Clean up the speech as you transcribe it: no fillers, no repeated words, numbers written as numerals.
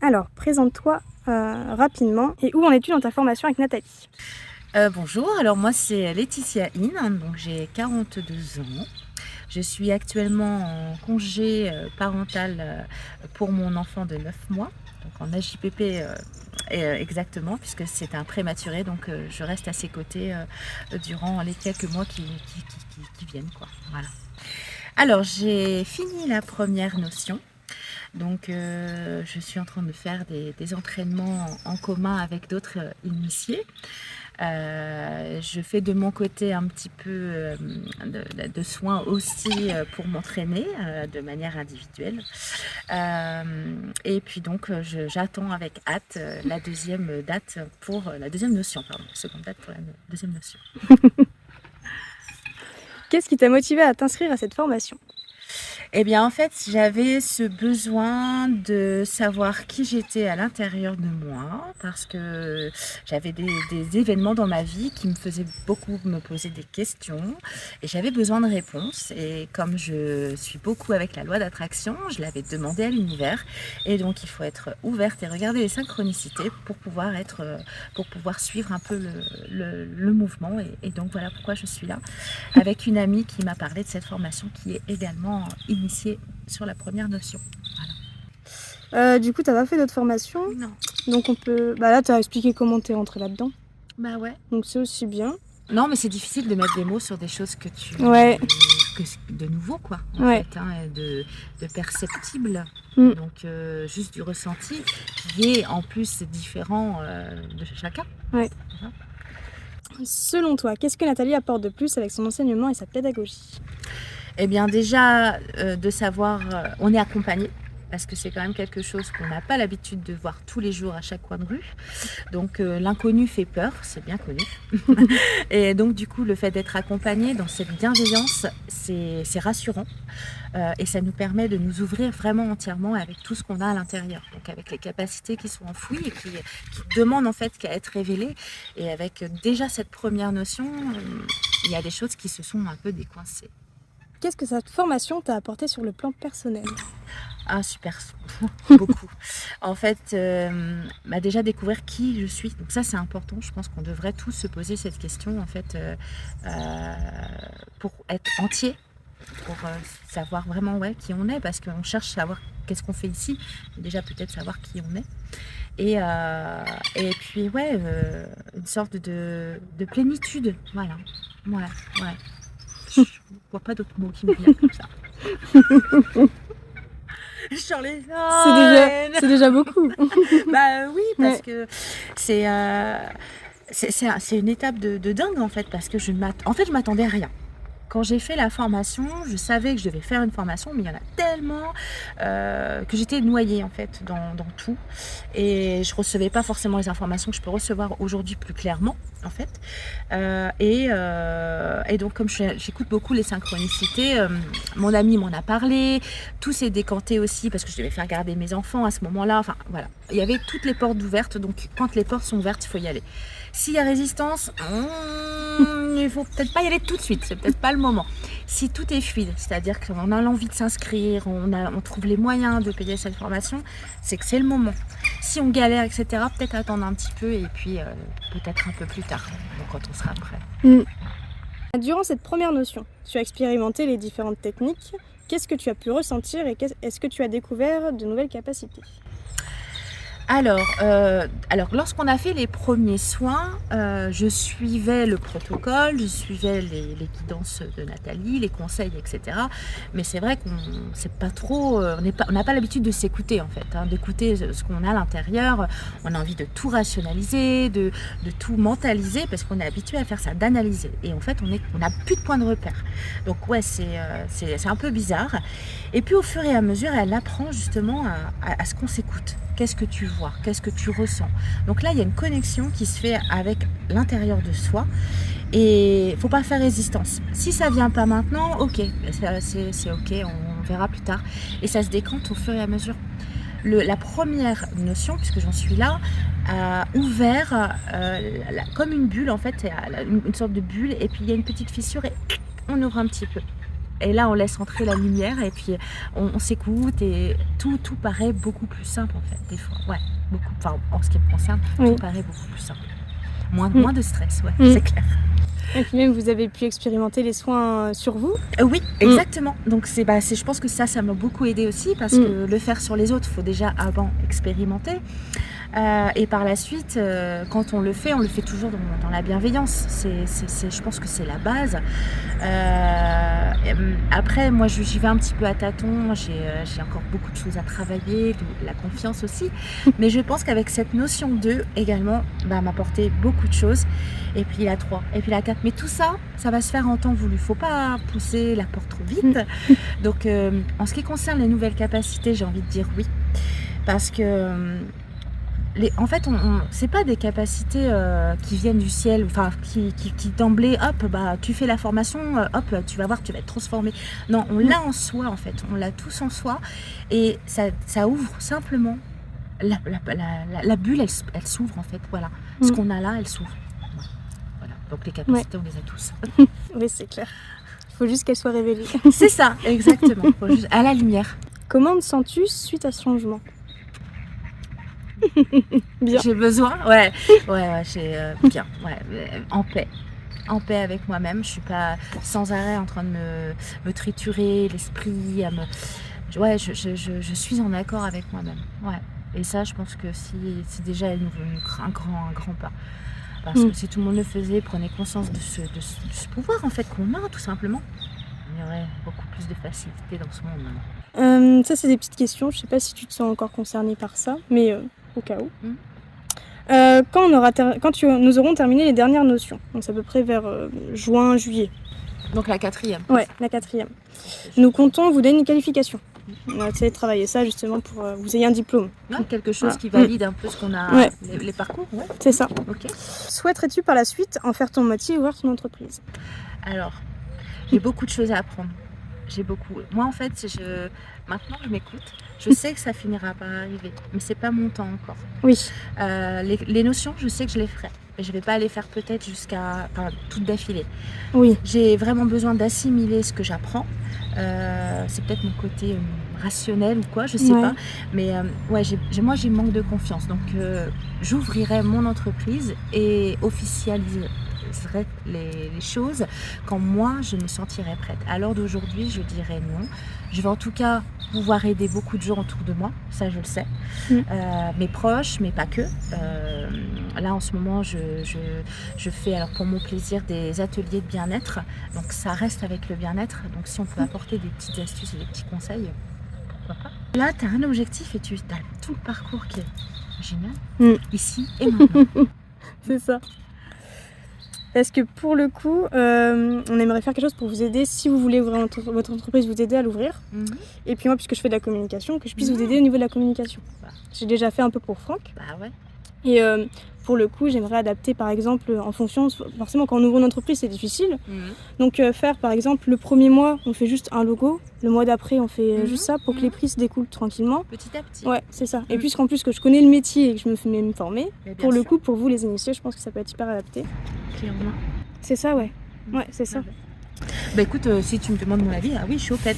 Alors, présente-toi rapidement et où en es-tu dans ta formation avec Nathalie? Bonjour, alors moi c'est Laetitia In, donc j'ai 42 ans. Je suis actuellement en congé parental pour mon enfant de 9 mois, donc en AJPP exactement, puisque c'est un prématuré, donc je reste à ses côtés durant les quelques mois qui viennent, quoi. Voilà. Alors j'ai fini la première notion. Donc, je suis en train de faire des entraînements en commun avec d'autres initiés. Je fais de mon côté un petit peu de soins aussi pour m'entraîner de manière individuelle. Et puis donc, j'attends avec hâte la deuxième date pour la deuxième notion, pardon, seconde date pour la deuxième notion. Qu'est-ce qui t'a motivé à t'inscrire à cette formation? Eh bien, en fait, j'avais ce besoin de savoir qui j'étais à l'intérieur de moi, parce que j'avais des événements dans ma vie qui me faisaient beaucoup me poser des questions, et j'avais besoin de réponses. Et comme je suis beaucoup avec la loi d'attraction, je l'avais demandé à l'univers. Et donc, il faut être ouverte et regarder les synchronicités pour pouvoir suivre un peu le mouvement. Et donc, voilà pourquoi je suis là, avec une amie qui m'a parlé de cette formation qui est également initiée sur la première notion. Du coup, t'as pas fait d'autres formations, Non. donc on peut... Bah là, t'as expliqué comment t'es rentrée là-dedans, Bah ouais. donc c'est aussi bien. Non, mais c'est difficile de mettre des mots sur des choses que Ouais. de nouveau, quoi, en Ouais. fait, hein, et de perceptible. Mm. Donc, juste du ressenti qui est en plus différent de chacun. Ouais. Voilà. Selon toi, qu'est-ce que Nathalie apporte de plus avec son enseignement et sa pédagogie? Eh bien, déjà, de savoir, on est accompagné, parce que c'est quand même quelque chose qu'on n'a pas l'habitude de voir tous les jours à chaque coin de rue. Donc, l'inconnu fait peur, c'est bien connu. Et donc, du coup, le fait d'être accompagné dans cette bienveillance, c'est rassurant. Et ça nous permet de nous ouvrir vraiment entièrement avec tout ce qu'on a à l'intérieur. Donc, avec les capacités qui sont enfouies et qui demandent en fait qu'à être révélées. Et avec déjà cette première notion, il y a des choses qui se sont un peu décoincées. Qu'est-ce que cette formation t'a apporté sur le plan personnel? Ah super, beaucoup. En fait, déjà découvrir qui je suis. Donc ça c'est important, je pense qu'on devrait tous se poser cette question en fait pour être entier, pour savoir vraiment qui on est, parce qu'on cherche à savoir qu'est-ce qu'on fait ici, mais déjà peut-être savoir qui on est. Et puis une sorte de plénitude, voilà. Ouais. Je vois pas d'autres mots qui me viennent comme ça. C'est déjà beaucoup. Bah oui, parce Ouais. que c'est une étape de dingue en fait, parce que je m'attendais à rien. Quand j'ai fait la formation, je savais que je devais faire une formation, mais il y en a tellement que j'étais noyée en fait dans tout, et je recevais pas forcément les informations que je peux recevoir aujourd'hui plus clairement en fait. Et donc comme j'écoute beaucoup les synchronicités, mon ami m'en a parlé, tout s'est décanté aussi parce que je devais faire garder mes enfants à ce moment-là. Enfin voilà, il y avait toutes les portes ouvertes, donc quand les portes sont ouvertes, il faut y aller. S'il y a résistance, il faut peut-être pas y aller tout de suite, c'est peut-être pas le moment. Si tout est fluide, c'est-à-dire qu'on a l'envie de s'inscrire, on trouve les moyens de payer cette formation, c'est que c'est le moment. Si on galère, etc., peut-être attendre un petit peu et puis peut-être un peu plus tard, donc quand on sera prêt. Durant cette première notion, tu as expérimenté les différentes techniques. Qu'est-ce que tu as pu ressentir et est-ce que tu as découvert de nouvelles capacités? Alors lorsqu'on a fait les premiers soins, je suivais le protocole, je suivais les guidances de Nathalie, les conseils, etc. Mais c'est vrai qu'on sait pas trop, on n'a pas l'habitude de s'écouter en fait, hein, d'écouter ce qu'on a à l'intérieur. On a envie de tout rationaliser, de tout mentaliser, parce qu'on est habitué à faire ça, d'analyser. Et en fait, on n'a plus de point de repère. Donc c'est un peu bizarre. Et puis au fur et à mesure, elle apprend justement à ce qu'on s'écoute. Qu'est-ce que tu vois? Qu'est-ce que tu ressens? Donc là, il y a une connexion qui se fait avec l'intérieur de soi, et il ne faut pas faire résistance. Si ça ne vient pas maintenant, ok, c'est ok, on verra plus tard. Et ça se décante au fur et à mesure. La première notion, puisque j'en suis là, a ouvert comme une bulle en fait, une sorte de bulle, et puis il y a une petite fissure et on ouvre un petit peu. Et là, on laisse entrer la lumière et puis on s'écoute et tout paraît beaucoup plus simple en fait, des fois. Ouais, beaucoup. Enfin, en ce qui me concerne, Oui. tout paraît beaucoup plus simple. Moins de stress, ouais, Mm. c'est clair. Et puis même, vous avez pu expérimenter les soins sur vous. Oui, exactement. Donc je pense que ça m'a beaucoup aidé aussi parce que le faire sur les autres, il faut déjà avant expérimenter. Et par la suite, quand on le fait toujours dans la bienveillance. Je pense que c'est la base. Après, moi, j'y vais un petit peu à tâtons. J'ai encore beaucoup de choses à travailler, de la confiance aussi. Mais je pense qu'avec cette notion 2 également, m'apporter beaucoup de choses. Et puis la 3, et puis la 4. Mais tout ça, ça va se faire en temps voulu. Il ne faut pas pousser la porte trop vite. Donc, en ce qui concerne les nouvelles capacités, j'ai envie de dire oui. Parce que... en fait, c'est pas des capacités qui viennent du ciel, enfin qui d'emblée, hop, tu fais la formation, hop, tu vas voir, tu vas être transformé. Non, on l'a en soi en fait, on l'a tous en soi, et ça ouvre simplement la bulle, elle s'ouvre en fait, voilà. Ce qu'on a là, elle s'ouvre. Voilà. Donc les capacités, on les a tous. Oui, c'est clair. Il faut juste qu'elles soient révélées. C'est ça, exactement. Faut juste à la lumière. Comment te sens-tu suite à ce changement? Bien. J'ai besoin, j'ai bien, en paix avec moi-même. Je suis pas sans arrêt en train de me triturer l'esprit, je suis en accord avec moi-même. Ouais. Et ça, je pense que c'est déjà un grand pas. Parce que si tout le monde le faisait, prenait conscience de ce pouvoir en fait qu'on a tout simplement, il y aurait beaucoup plus de facilité dans ce monde maintenant. Ça, c'est des petites questions. Je sais pas si tu te sens encore concernée par ça, mais au cas où. Nous aurons terminé les dernières notions, donc c'est à peu près vers juin, juillet. Donc la 4e. Ouais, la 4e. Nous comptons vous donner une qualification. On va essayer de travailler ça justement pour que vous ayez un diplôme. Ouais, quelque chose qui valide un peu ce qu'on a, les parcours. Ouais. C'est ça. Okay. Souhaiterais-tu par la suite en faire ton métier ou ouvrir ton entreprise? Alors, j'ai beaucoup de choses à apprendre. Moi, en fait, maintenant je m'écoute. Je sais que ça finira par arriver, mais c'est pas mon temps encore. Oui. Les notions, je sais que je les ferai, mais je vais pas les faire peut-être toutes d'affilée. Oui. J'ai vraiment besoin d'assimiler ce que j'apprends. C'est peut-être mon côté rationnel ou quoi, je sais pas. Mais moi, j'ai manque de confiance. Donc, j'ouvrirai mon entreprise et officialiserai les choses quand moi je me sentirai prête. À l'heure d'aujourd'hui, je dirais non. Je vais en tout cas pouvoir aider beaucoup de gens autour de moi, ça je le sais. Mes proches, mais pas que. Là en ce moment, je fais alors pour mon plaisir des ateliers de bien-être. Donc ça reste avec le bien-être. Donc si on peut apporter des petites astuces et des petits conseils, pourquoi pas. Là, tu as un objectif et tu as tout le parcours qui est génial, ici et maintenant. C'est ça. Parce que pour le coup, on aimerait faire quelque chose pour vous aider si vous voulez ouvrir votre entreprise, vous aider à l'ouvrir. Et puis moi, puisque je fais de la communication, que je puisse vous aider au niveau de la communication. J'ai déjà fait un peu pour Franck. Ouais. Et pour le coup, j'aimerais adapter par exemple en fonction, forcément quand on ouvre une entreprise c'est difficile. Donc faire par exemple le premier mois, on fait juste un logo. Le mois d'après, on fait juste ça pour que les prix se découlent tranquillement. Petit à petit. Ouais, c'est ça. Et puisqu'en plus que je connais le métier et que je me fais même former, pour le sûr. coup, pour vous les initiés, je pense que ça peut être hyper adapté. Clé en main. C'est ça, ouais. Ouais, c'est ça. Écoute, si tu me demandes mon avis, oui, je suis au fait.